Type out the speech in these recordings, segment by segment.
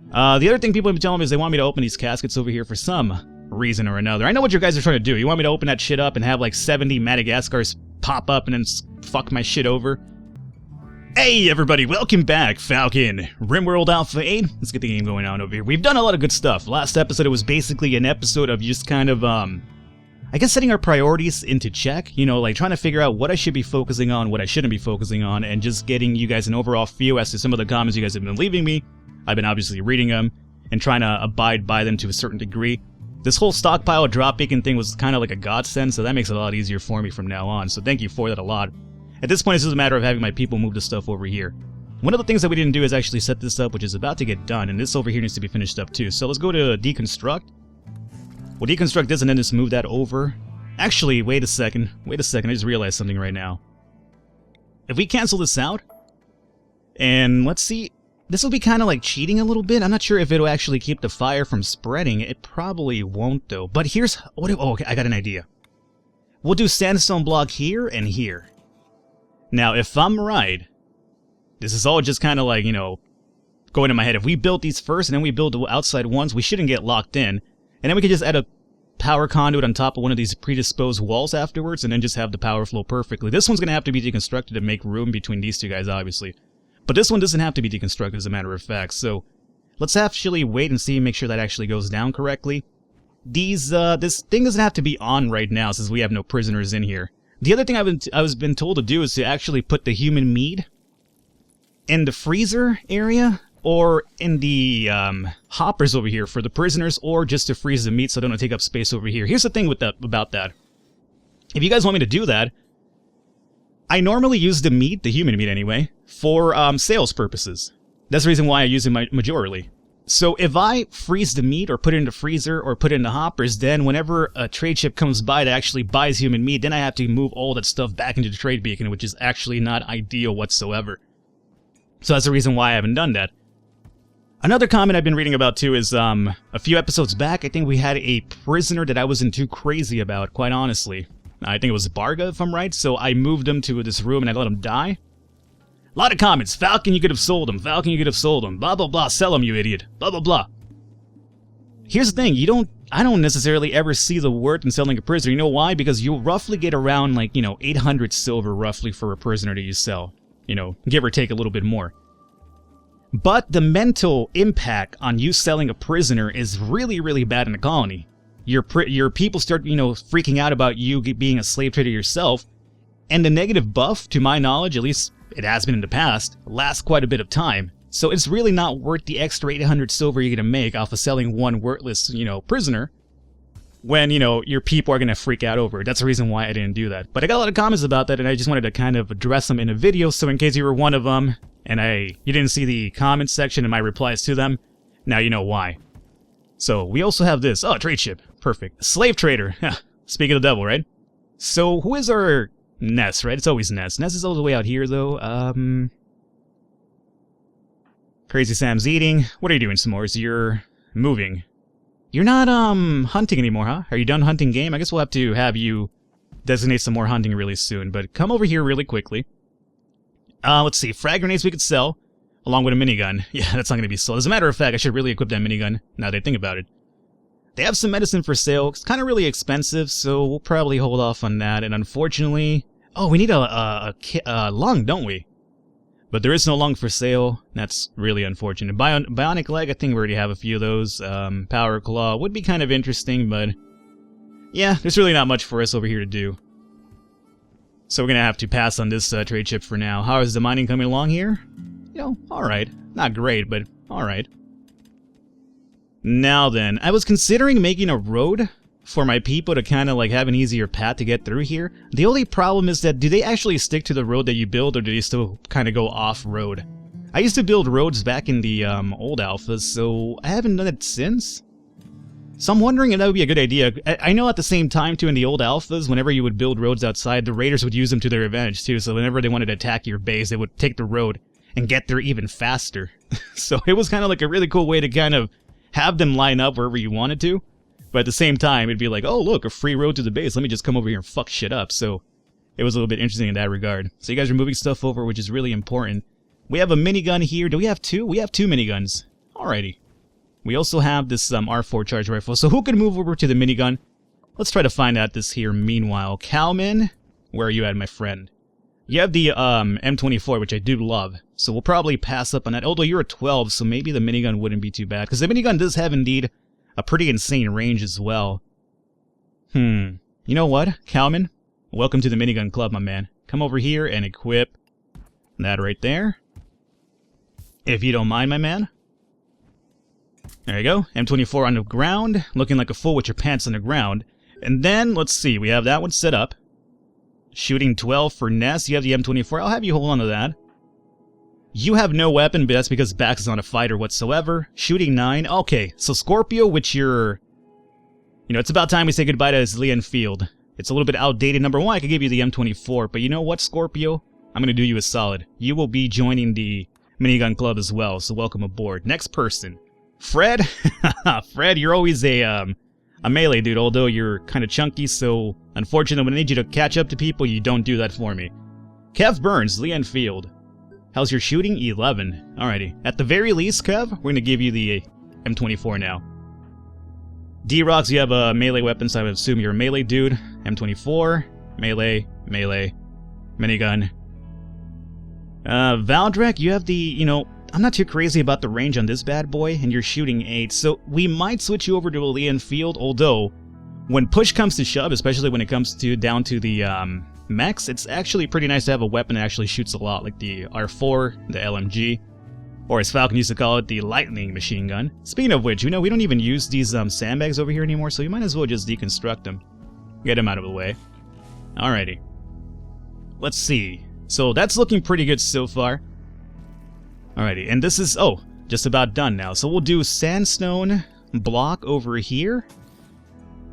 The other thing people have been telling me is they want me to open these caskets over here for some reason or another. I know what you guys are trying to do. You want me to open that shit up and have like 70 Madagascars pop up and then fuck my shit over? Hey everybody, welcome back, Falcon. RimWorld Alpha 8. Let's get the game going on over here. We've done a lot of good stuff. Last episode, it was basically an episode of just kind of, I guess setting our priorities into check. You know, like trying to figure out what I should be focusing on, what I shouldn't be focusing on, and just getting you guys an overall feel as to some of the comments you guys have been leaving me. I've been obviously reading them and trying to abide by them to a certain degree. This whole stockpile drop beacon thing was kind of like a godsend, so that makes it a lot easier for me from now on, so thank you for that a lot. At this point, it's just a matter of having my people move the stuff over here. One of the things that we didn't do is actually set this up, which is about to get done, and this over here needs to be finished up too. So let's go to deconstruct. We'll deconstruct this and then just move that over. Actually, wait a second, I just realized something right now. If we cancel this out, and let's see, this will be kind of like cheating a little bit. I'm not sure if it'll actually keep the fire from spreading. It probably won't though. But here's, oh, okay, I got an idea. We'll do sandstone block here and here. Now, if I'm right, this is all just kind of like, you know, going in my head. If we build these first and then we build the outside ones, we shouldn't get locked in. And then we could just add a power conduit on top of one of these predisposed walls afterwards and then just have the power flow perfectly. This one's going to have to be deconstructed to make room between these two guys, obviously. But this one doesn't have to be deconstructed, as a matter of fact. So let's actually wait and see, make sure that actually goes down correctly. This thing doesn't have to be on right now since we have no prisoners in here. The other thing I was been told to do is to actually put the human meat in the freezer area or in the hoppers over here for the prisoners, or just to freeze the meat so they don't take up space over here. Here's the thing with about that. If you guys want me to do that, I normally use the meat, the human meat anyway, for sales purposes. That's the reason why I use it majorly. So if I freeze the meat or put it in the freezer or put it in the hoppers, then whenever a trade ship comes by that actually buys human meat, then I have to move all that stuff back into the trade beacon, which is actually not ideal whatsoever. So that's the reason why I haven't done that. Another comment I've been reading about too is a few episodes back, I think we had a prisoner that I wasn't too crazy about, quite honestly. I think it was Barga, if I'm right, so I moved him to this room and I let him die. A lot of comments. Falcon, you could have sold him. Falcon, you could have sold him. Blah, blah, blah. Sell him, you idiot. Blah, blah, blah. Here's the thing. I don't necessarily ever see the worth in selling a prisoner. You know why? Because you'll roughly get around, like, 800 silver roughly for a prisoner that you sell. Give or take a little bit more. But the mental impact on you selling a prisoner is really, really bad in the colony. Your people start, freaking out about you being a slave trader yourself, and the negative buff, to my knowledge, at least it has been in the past, lasts quite a bit of time. So it's really not worth the extra 800 silver you're going to make off of selling one worthless, prisoner, when, your people are going to freak out over it. That's the reason why I didn't do that. But I got a lot of comments about that, and I just wanted to kind of address them in a video, so in case you were one of them, and you didn't see the comments section and my replies to them, now you know why. So, we also have this. Oh, trade ship. Perfect. Slave trader. Speak of the devil, right? So, who is our Ness, right? It's always Ness. Ness is all the way out here, though. Crazy Sam's eating. What are you doing, S'mores? You're moving. You're not, hunting anymore, huh? Are you done hunting game? I guess we'll have to have you designate some more hunting really soon, but come over here really quickly. Let's see. Frag grenades we could sell. Along with a minigun. Yeah, that's not going to be sold. As a matter of fact, I should really equip that minigun, now that I think about it. They have some medicine for sale. It's kind of really expensive, so we'll probably hold off on that. And unfortunately... Oh, we need a lung, don't we? But there is no lung for sale. That's really unfortunate. Bionic leg, I think we already have a few of those. Power claw would be kind of interesting, but... Yeah, there's really not much for us over here to do. So we're going to have to pass on this trade ship for now. How is the mining coming along here? Alright. Not great, but alright. Now then, I was considering making a road for my people to kind of like have an easier path to get through here. The only problem is that do they actually stick to the road that you build, or do they still kind of go off-road? I used to build roads back in the old alphas, so I haven't done it since. So I'm wondering if that would be a good idea. I know at the same time, too, in the old alphas, whenever you would build roads outside, the raiders would use them to their advantage, too. So whenever they wanted to attack your base, they would take the road and get there even faster. So it was kind of like a really cool way to kind of have them line up wherever you wanted to. But at the same time, it'd be like, oh, look, a free road to the base. Let me just come over here and fuck shit up. So it was a little bit interesting in that regard. So you guys are moving stuff over, which is really important. We have a minigun here. Do we have two? We have two miniguns. Alrighty. We also have this R4 charge rifle. So who can move over to the minigun? Let's try to find out this here meanwhile. Cowman, where are you at, my friend? You have the M24, which I do love. So we'll probably pass up on that. Although you're a 12, so maybe the minigun wouldn't be too bad. Because the minigun does have, indeed, a pretty insane range as well. You know what, Cowman? Welcome to the minigun club, my man. Come over here and equip that right there. If you don't mind, my man. There you go. M24 on the ground, looking like a fool with your pants on the ground. And then, let's see, we have that one set up. Shooting 12 for Ness. You have the M24. I'll have you hold on to that. You have no weapon, but that's because Bax is not a fighter whatsoever. Shooting 9. Okay, so Scorpio, which you're... You know, it's about time we say goodbye to this Leon Field. It's a little bit outdated. Number one, I could give you the M24, but you know what, Scorpio? I'm going to do you a solid. You will be joining the minigun club as well, so welcome aboard. Next person. Fred? Fred, you're always a melee dude, although you're kind of chunky, so unfortunately when I need you to catch up to people, you don't do that for me. Kev Burns, Leon Field. How's your shooting? 11. Alrighty. At the very least, Kev, we're going to give you the M24 now. D-Rocks, you have a melee weapon, so I would assume you're a melee dude. M24, melee, melee, minigun. Valdrek, you have the, you know, I'm not too crazy about the range on this bad boy, and you're shooting 8, so we might switch you over to a Leon Field, although, when push comes to shove, especially when it comes to down to the mechs, it's actually pretty nice to have a weapon that actually shoots a lot, like the R4, the LMG, or as Falcon used to call it, the lightning machine gun. Speaking of which, you know, we don't even use these sandbags over here anymore, so you might as well just deconstruct them. Get them out of the way. Alrighty. Let's see. So that's looking pretty good so far. Alrighty, and this is, oh, just about done now. So we'll do sandstone block over here.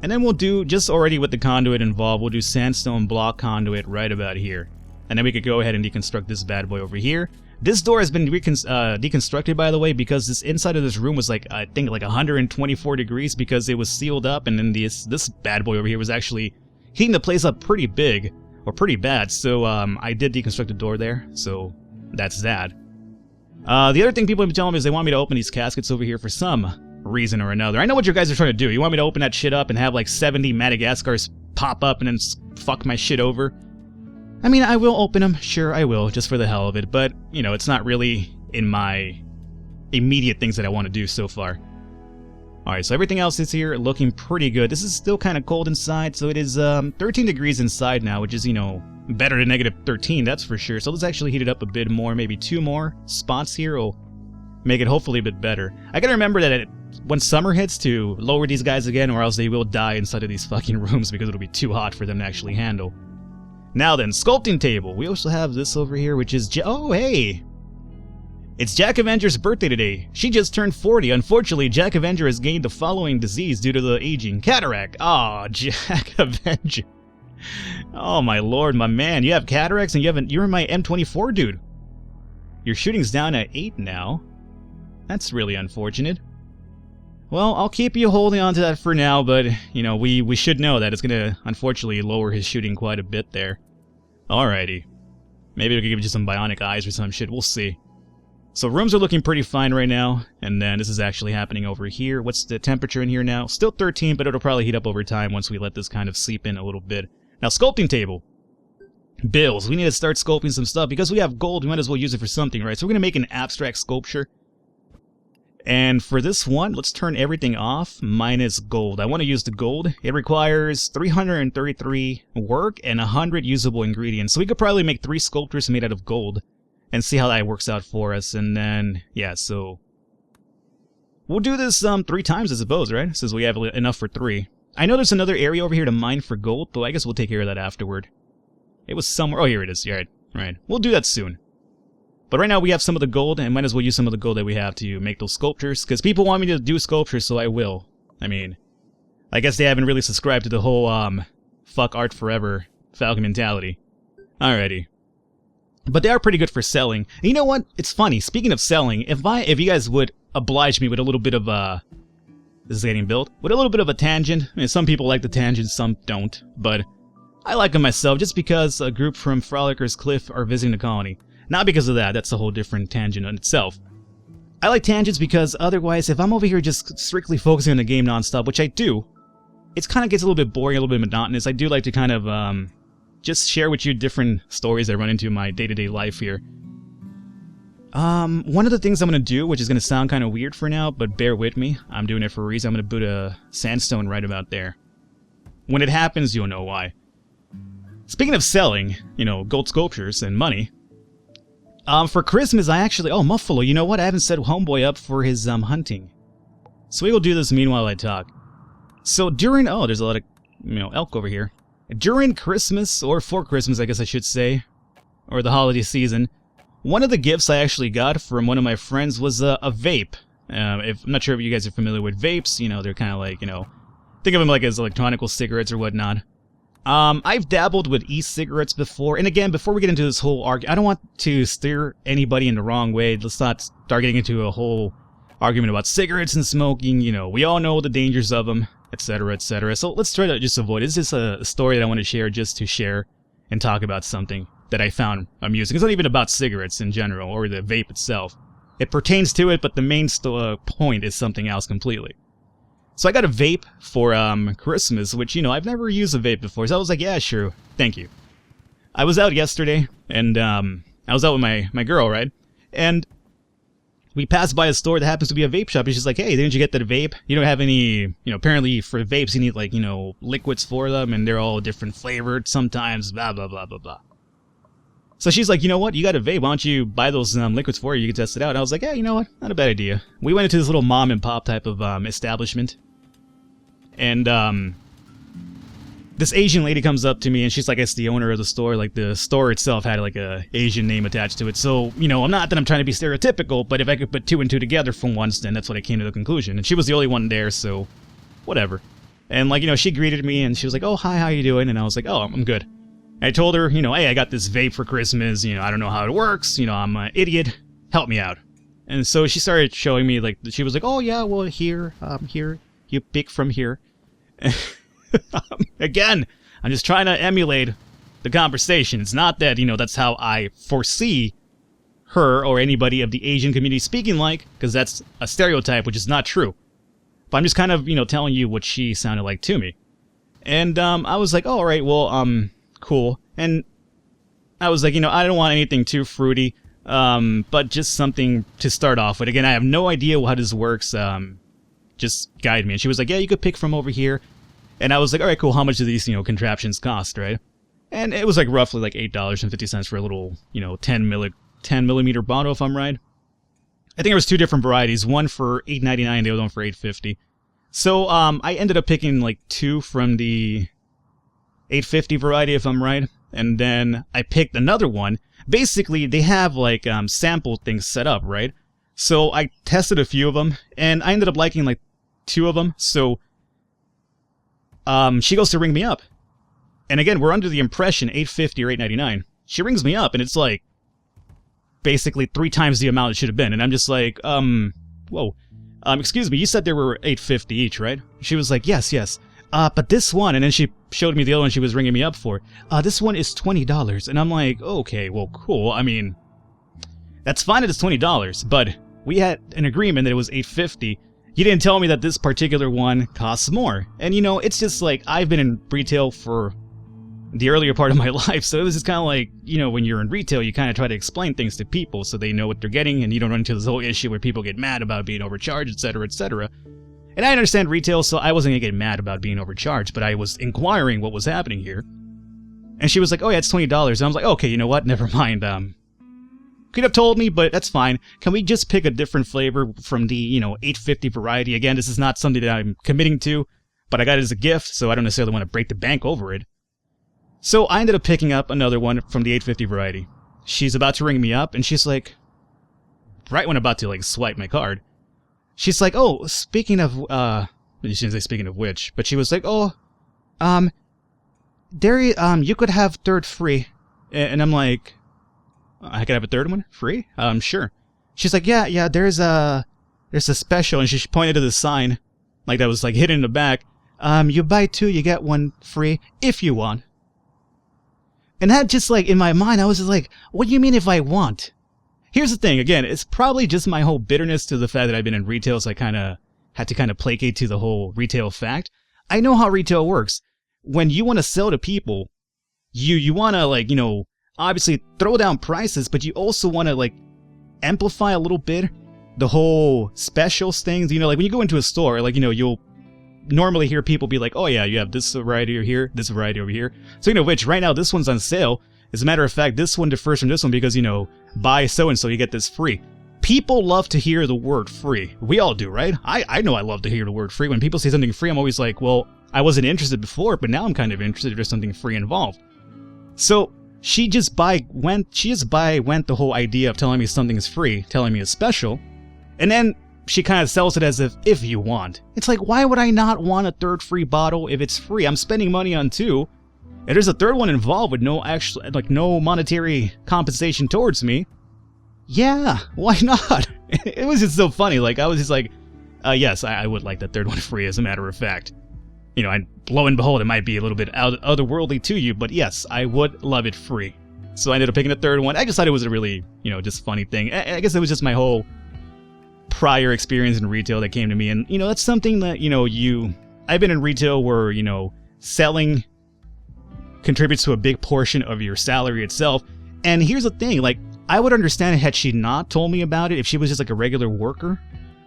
And then we'll do, just already with the conduit involved, we'll do sandstone block conduit right about here. And then we could go ahead and deconstruct this bad boy over here. This door has been deconstructed, by the way, because this inside of this room was like, I think, like 124 degrees because it was sealed up, and then this bad boy over here was actually heating the place up pretty big, or pretty bad, so I did deconstruct the door there, so that's that. The other thing people have been telling me is they want me to open these caskets over here for some reason or another. I know what you guys are trying to do. You want me to open that shit up and have like 70 Madagascars pop up and then fuck my shit over? I mean, I will open them, sure I will, just for the hell of it, but, you know, it's not really in my immediate things that I want to do so far. Alright, so everything else is here looking pretty good. This is still kind of cold inside, so it is 13 degrees inside now, which is, you know, better than negative 13, that's for sure. So let's actually heat it up a bit more, maybe 2 more spots here will make it hopefully a bit better. I gotta remember that when summer hits to lower these guys again, or else they will die inside of these fucking rooms because it'll be too hot for them to actually handle. Now then, sculpting table. We also have this over here, which is... oh, hey! It's Jack Avenger's birthday today. She just turned 40. Unfortunately, Jack Avenger has gained the following disease due to the aging. Cataract. Aw, Jack Avenger. Oh my lord, my man. You have cataracts and you're my M24 dude. Your shooting's down at 8 now. That's really unfortunate. Well, I'll keep you holding on to that for now, but, you know, we should know that it's gonna, unfortunately, lower his shooting quite a bit there. Alrighty. Maybe we could give you some bionic eyes or some shit, we'll see. So rooms are looking pretty fine right now, and then this is actually happening over here. What's the temperature in here now? Still 13, but it'll probably heat up over time once we let this kind of seep in a little bit. Now, sculpting table. Bills. We need to start sculpting some stuff. Because we have gold, we might as well use it for something, right? So we're going to make an abstract sculpture. And for this one, let's turn everything off, minus gold. I want to use the gold. It requires 333 work and 100 usable ingredients. So we could probably make 3 sculptures made out of gold. And see how that works out for us, and then, yeah, so... we'll do this 3 times, I suppose, right? Since we have enough for 3. I know there's another area over here to mine for gold, but I guess we'll take care of that afterward. It was somewhere... oh, here it is. Yeah, right. We'll do that soon. But right now we have some of the gold, and might as well use some of the gold that we have to make those sculptures, because people want me to do sculptures, so I will. I mean, I guess they haven't really subscribed to the whole, fuck art forever Falcon mentality. Alrighty. But they are pretty good for selling. And you know what? It's funny. Speaking of selling, if you guys would oblige me with a little bit of this is getting built, with a little bit of a tangent. I mean, some people like the tangent, some don't. But I like them myself just because a group from Frolicker's Cliff are visiting the colony. Not because of that. That's a whole different tangent in itself. I like tangents because otherwise, if I'm over here just strictly focusing on the game nonstop, which I do, it kind of gets a little bit boring, a little bit monotonous. I do like to kind of just share with you different stories that I run into in my day-to-day life here. One of the things I'm going to do, which is going to sound kind of weird for now, but bear with me, I'm doing it for a reason. I'm going to boot a sandstone right about there. When it happens, you'll know why. Speaking of selling, you know, gold sculptures and money, for Christmas, I actually... Oh, Muffalo, you know what? I haven't set Homeboy up for his, hunting. So we will do this meanwhile I talk. So during... Oh, there's a lot of, you know, elk over here. During Christmas, or for Christmas, I guess I should say, or the holiday season, one of the gifts I actually got from one of my friends was a vape. I'm not sure if you guys are familiar with vapes. You know, they're kind of like, you know... Think of them like as electronical cigarettes or whatnot. I've dabbled with e-cigarettes before, and again, before we get into this whole argument, I don't want to steer anybody in the wrong way. Let's not start getting into a whole argument about cigarettes and smoking. You know, we all know the dangers of them, etc., etc. So let's try to just avoid it. This is a story that I want to share just to share and talk about something that I found amusing. It's not even about cigarettes in general, or the vape itself. It pertains to it, but the main point is something else completely. So I got a vape for Christmas, which, you know, I've never used a vape before. So I was like, yeah, sure, thank you. I was out yesterday, and I was out with my girl, right? And we passed by a store that happens to be a vape shop, and she's like, hey, didn't you get that vape? You don't have any, you know, apparently for vapes you need, like, you know, liquids for them, and they're all different flavored sometimes, blah, blah, blah, blah, blah. So she's like, you know what, you got a vape, why don't you buy those liquids for you, you can test it out. And I was like, yeah, you know what, not a bad idea. We went into this little mom and pop type of establishment. And, this Asian lady comes up to me, and she's like, it's the owner of the store. Like, the store itself had, like, a Asian name attached to it. So, you know, not that I'm trying to be stereotypical, but if I could put two and two together for once, then that's what I came to the conclusion. And she was the only one there, so whatever. And, like, you know, she greeted me, and she was like, oh, hi, how you doing? And I was like, oh, I'm good. And I told her, you know, hey, I got this vape for Christmas. You know, I don't know how it works. You know, I'm an idiot. Help me out. And so she started showing me, like, she was like, oh, yeah, well, here, you pick from here. Again, I'm just trying to emulate the conversation. It's not that, you know, that's how I foresee her or anybody of the Asian community speaking like, because that's a stereotype, which is not true. But I'm just kind of, you know, telling you what she sounded like to me. And I was like, oh, all right, well, cool. And I was like, you know, I don't want anything too fruity, but just something to start off with. Again, I have no idea how this works. Just guide me. And she was like, yeah, you could pick from over here. And I was like, all right, cool, how much do these, you know, contraptions cost, right? And it was like roughly like $8.50 for a little, you know, 10 millimeter bottle, if I'm right. I think there was two different varieties, one for $8.99 and the other one for $8.50. So I ended up picking like two from the $8.50 variety, if I'm right. And then I picked another one. Basically, they have like sample things set up, right? So I tested a few of them, and I ended up liking like two of them. So she goes to ring me up. And again, we're under the impression $8.50 or $8.99. She rings me up, and it's like basically 3 times the amount it should have been. And I'm just like, whoa. Excuse me, you said there were $8.50 each, right? She was like, yes. But this one, and then she showed me the other one she was ringing me up for. This one is $20. And I'm like, okay, well, cool. I mean, that's fine that it's $20, but we had an agreement that it was $8.50. You didn't tell me that this particular one costs more. And, you know, it's just like, I've been in retail for the earlier part of my life, so it was just kind of like, you know, when you're in retail, you kind of try to explain things to people so they know what they're getting, and you don't run into this whole issue where people get mad about being overcharged, etc., etc. And I understand retail, so I wasn't going to get mad about being overcharged, but I was inquiring what was happening here. And she was like, oh yeah, it's $20. And I was like, okay, you know what, never mind, could have told me, but that's fine. Can we just pick a different flavor from the, you know, $8.50 variety? Again, this is not something that I'm committing to, but I got it as a gift, so I don't necessarily want to break the bank over it. So I ended up picking up another one from the $8.50 variety. She's about to ring me up, and she's like, right when I'm about to, like, swipe my card, she's like, oh, speaking of, she didn't say speaking of which, but she was like, oh, you could have third free. And I'm like, I could have a third one free? Sure. She's like, yeah, there's a special, and she pointed to the sign, like that was like hidden in the back. You buy 2, you get 1 free, if you want. And that just like, in my mind, I was just like, what do you mean if I want? Here's the thing, again, it's probably just my whole bitterness to the fact that I've been in retail, so I kind of had to kind of placate to the whole retail fact. I know how retail works. When you want to sell to people, you want to, like, you know, obviously throw down prices, but you also want to, like, amplify a little bit the whole specials things. You know, like when you go into a store, like, you know, you'll normally hear people be like, oh yeah, you have this variety over here, this variety over here. So, you know, which right now this one's on sale. As a matter of fact, this one differs from this one because, you know, buy so-and-so, you get this free. People love to hear the word free. We all do, right? I know I love to hear the word free. When people say something free, I'm always like, well, I wasn't interested before, but now I'm kind of interested if there's something free involved. So she just went the whole idea of telling me something is free, telling me it's special, and then she kind of sells it as if you want. It's like, why would I not want a third free bottle if it's free? I'm spending money on two, and there's a third one involved with no monetary compensation towards me. Yeah, why not? It was just so funny. Like, I was just like, yes, I would like that third one free, as a matter of fact. You know, and lo and behold, it might be a little bit otherworldly to you, but yes, I would love it free. So I ended up picking a third one. I just thought it was a really, you know, just funny thing. I guess it was just my whole prior experience in retail that came to me. And, you know, that's something that, you know, I've been in retail where, you know, selling contributes to a big portion of your salary itself. And here's the thing, like, I would understand it had she not told me about it if she was just like a regular worker,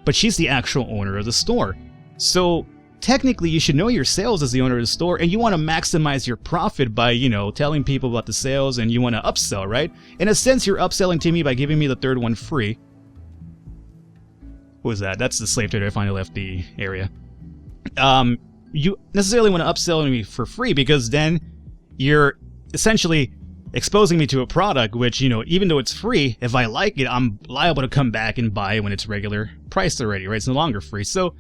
but she's the actual owner of the store. So technically you should know your sales as the owner of the store, and you want to maximize your profit by, you know, telling people about the sales, and you want to upsell, right? In a sense, you're upselling to me by giving me the third one free. What was that? That's the slave trader. I finally left the area. You necessarily want to upsell me for free because then you're essentially exposing me to a product which, you know, even though it's free, if I like it, I'm liable to come back and buy it when it's regular priced already, right? It's no longer free. So,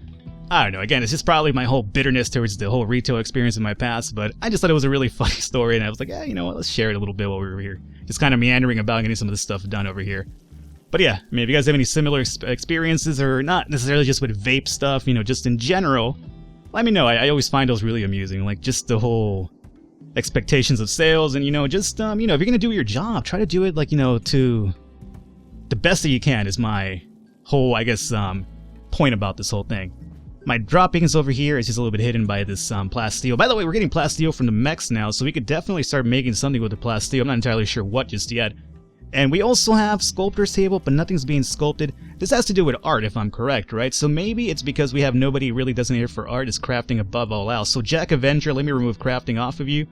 I don't know. Again, it's just probably my whole bitterness towards the whole retail experience in my past, but I just thought it was a really funny story, and I was like, you know what, let's share it a little bit while we were here. Just kind of meandering about getting some of this stuff done over here. But yeah, I mean, if you guys have any similar experiences, or not necessarily just with vape stuff, you know, just in general, let me know. I always find those really amusing, like just the whole expectations of sales, and, you know, just, you know, if you're gonna do your job, try to do it, like, you know, to the best that you can is my whole, I guess, point about this whole thing. My dropping is over here. It's just a little bit hidden by this plasteel. By the way, we're getting plasteel from the mechs now, so we could definitely start making something with the plasteel. I'm not entirely sure what just yet. And we also have sculptor's table, but nothing's being sculpted. This has to do with art, if I'm correct, right? So maybe it's because we have nobody really designated for art, is crafting above all else. So Jack Avenger, let me remove crafting off of you.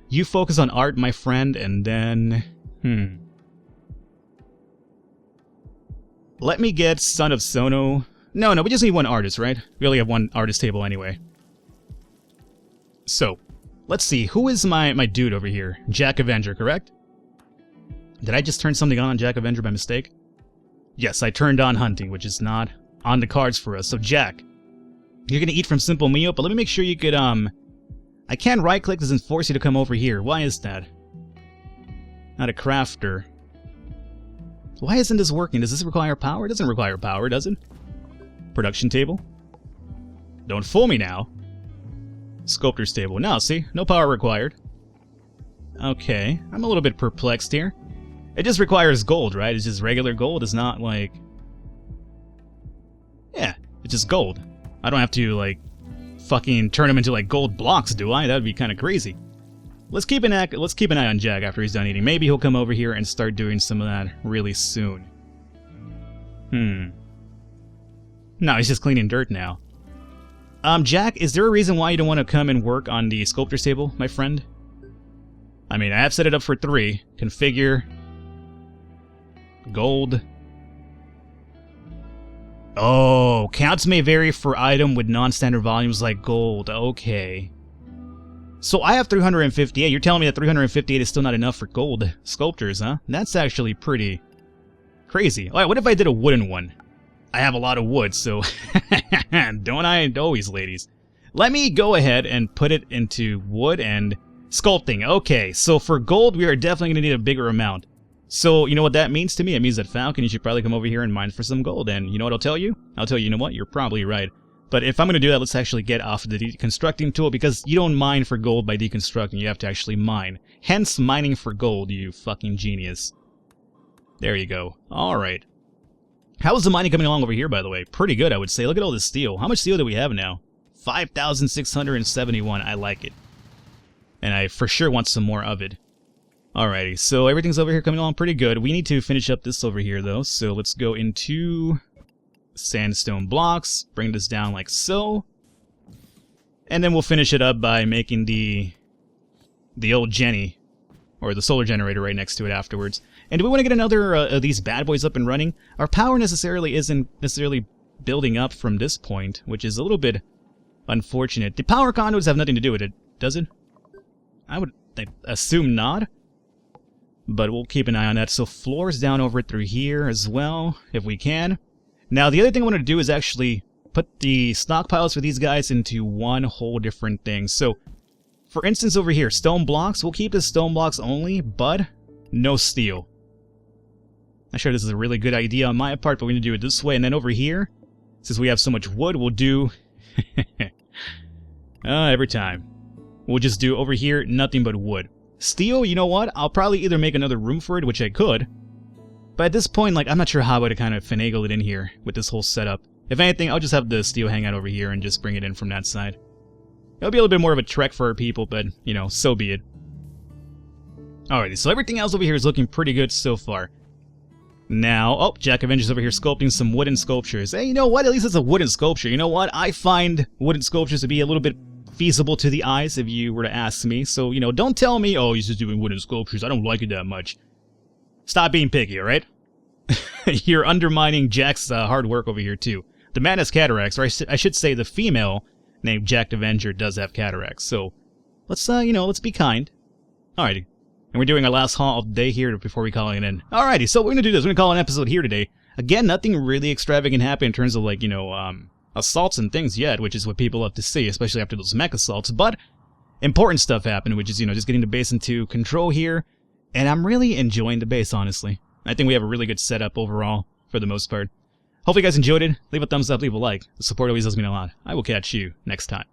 You focus on art, my friend, and then... Let me get Son of Sono. No, we just need one artist, right? We only have one artist table anyway. So, let's see. Who is my dude over here? Jack Avenger, correct? Did I just turn something on Jack Avenger by mistake? Yes, I turned on hunting, which is not on the cards for us. So, Jack, you're gonna eat from Simple Meal, but let me make sure you could, I can right-click this and force you to come over here. Why is that? Not a crafter. Why isn't this working? Does this require power? It doesn't require power, does it? Production table? Don't fool me now. Sculptor's table. No, see? No power required. Okay, I'm a little bit perplexed here. It just requires gold, right? It's just regular gold. It's not like... Yeah, it's just gold. I don't have to, like, fucking turn them into, like, gold blocks, do I? That would be kind of crazy. Let's keep an eye on Jack after he's done eating. Maybe he'll come over here and start doing some of that really soon. No, he's just cleaning dirt now. Jack, is there a reason why you don't want to come and work on the sculptor's table, my friend? I mean, I have set it up for 3. Configure. Gold. Oh, counts may vary for item with non-standard volumes like gold. Okay. So I have 358. You're telling me that 358 is still not enough for gold sculptures, huh? That's actually pretty crazy. Alright, what if I did a wooden one? I have a lot of wood, so don't I always, ladies? Let me go ahead and put it into wood and sculpting. Okay, so for gold, we are definitely going to need a bigger amount. So, you know what that means to me? It means that Falcon, you should probably come over here and mine for some gold. And you know what I'll tell you? I'll tell you, you know what? You're probably right. But if I'm going to do that, let's actually get off of the deconstructing tool, because you don't mine for gold by deconstructing. You have to actually mine. Hence, mining for gold, you fucking genius. There you go. Alright. How is the mining coming along over here, by the way? Pretty good, I would say. Look at all this steel. How much steel do we have now? 5,671. I like it. And I for sure want some more of it. Alrighty, so everything's over here coming along pretty good. We need to finish up this over here, though. So let's go into sandstone blocks. Bring this down like so. And then we'll finish it up by making the old Jenny, or the solar generator right next to it afterwards. And do we want to get another of these bad boys up and running? Our power isn't necessarily building up from this point, which is a little bit unfortunate. The power conduits have nothing to do with it, does it? I would assume not. But we'll keep an eye on that. So floors down over through here as well, if we can. Now, the other thing I want to do is actually put the stockpiles for these guys into one whole different thing. So, for instance, over here, stone blocks. We'll keep the stone blocks only, but no steel. I'm sure this is a really good idea on my part, but we're going to do it this way. And then over here, since we have so much wood, we'll do... every time. We'll just do over here, nothing but wood. Steel, you know what? I'll probably either make another room for it, which I could. But at this point, like, I'm not sure how I would kind of finagle it in here with this whole setup. If anything, I'll just have the steel hang out over here and just bring it in from that side. It'll be a little bit more of a trek for our people, but, you know, so be it. Alrighty, so everything else over here is looking pretty good so far. Now, oh, Jack Avenger's over here sculpting some wooden sculptures. Hey, you know what? At least it's a wooden sculpture. You know what? I find wooden sculptures to be a little bit feasible to the eyes, if you were to ask me. So, you know, don't tell me, oh, he's just doing wooden sculptures. I don't like it that much. Stop being picky, alright? You're undermining Jack's hard work over here, too. The man has cataracts, or I should say the female named Jack Avenger does have cataracts. So, let's, you know, let's be kind. Alrighty. And we're doing our last haul of the day here before we call it in. Alrighty, so we're going to do this. We're going to call an episode here today. Again, nothing really extravagant happened in terms of, like, you know, assaults and things yet, which is what people love to see, especially after those mech assaults. But important stuff happened, which is, you know, just getting the base into control here. And I'm really enjoying the base, honestly. I think we have a really good setup overall, for the most part. Hopefully you guys enjoyed it. Leave a thumbs up, leave a like. The support always does mean a lot. I will catch you next time.